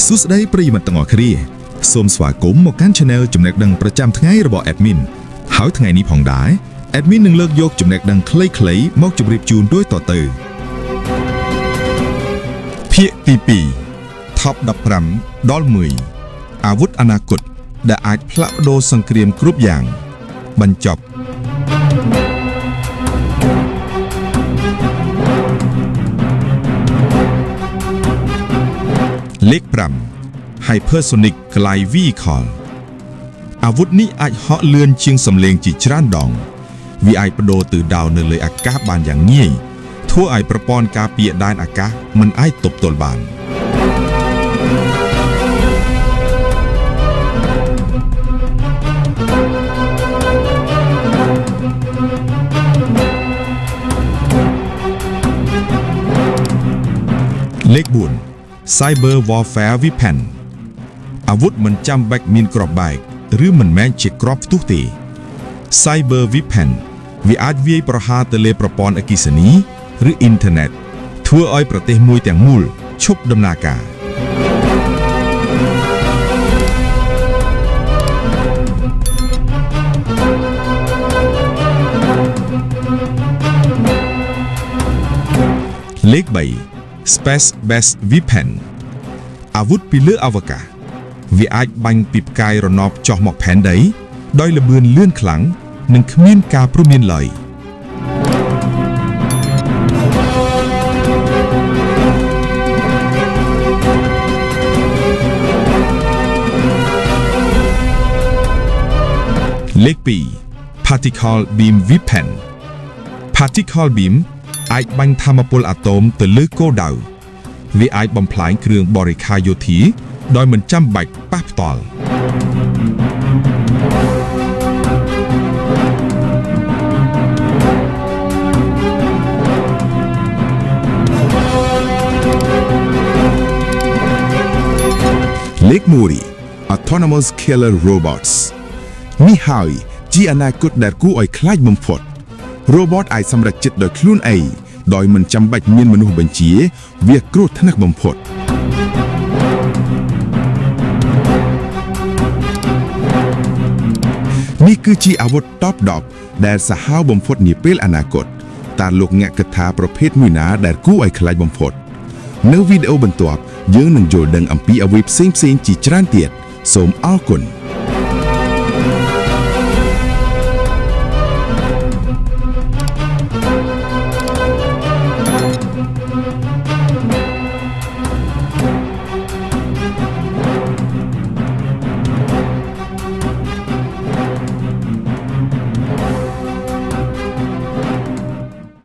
សួស្តីប្រិយមិត្តទាំងអស់គ្នាសូមស្វាគមន៍មកកាន់ Channel ចំណេះដឹងប្រចាំថ្ងៃរបស់ Admin ហើយថ្ងៃនេះផងដែរ Admin នឹងលើកយកចំណេះដឹងខ្លីៗមកជម្រាបជូនដូចតទៅភាគទី2 Top 15ដល់1អាវុធអនាគតដែលអាចផ្លាស់ប្ដូរសង្គ្រាមគ្រប់យ៉ាងបញ្ចប់លេខ5 Hypersonic Glide Vehicle អាវុធនេះអាចហក់លឿនជាងសំឡេងជាច្រើនដងវាអាចបដូរទិសដៅនៅលើអាកាសបានយ៉ាងងាយធ្វើឲ្យប្រព័ន្ធការពារដែនអាកាសមិនអាចទប់ទល់បានលេខ4 Cyber Warfare Weapon អាវុធមិនចាំបាច់មានគ្រាប់បែកឬមិនមែនជាគ្រាប់ផ្ទុះទេ Cyber Weapon វាអាចវាយប្រហារទៅលើប្រព័ន្ធអគ្គិសនីឬអ៊ីនធឺណិតធ្វើឲ្យប្រទេសមួយទាំងមូលឈប់ដំណើរការលេខ3 Space Based Weapon អាវុធពីលើអវកាសវាអាចបាញ់ពីផ្កាយរណបចុះមកផែនដីដោយល្បឿនលឿនខ្លាំងនិងគ្មានការព្រមានឡើយលេខ2 Particle Beam Weapon Particle Beam អាចបាញ់ថាមពលអាតូមទៅលើគោលដៅវាអាចបំផ្លាញគ្រឿងបរិក្ខារយោធាដោយមិនចាំបាច់ប៉ះផ្ទាល់លេខ1 Autonomous Killer Robots នេះហើយជាអនាគតដែលគួរឲ្យខ្លាចបំផុតRobot អាចសម្រេចចិត្តដោយខ្លួនឯងដោយមិនចាំបាច់មានមនុស្សបញ្ជាវាគ្រោះថ្នាក់បំផុតនេះគឺជាអាវុធ Top 10ដែលសាហាវបំផុតនាពេលអនាគតតើលោកអ្នកគិតថាប្រភេទមួយណាដែលគួរឲ្យខ្លាចបំផុតនៅវីដេអូបន្ទាប់យើងនឹងយល់ដឹងអំពីអ្វីផ្សេងៗជាច្រើនទៀតសូមអរគុណ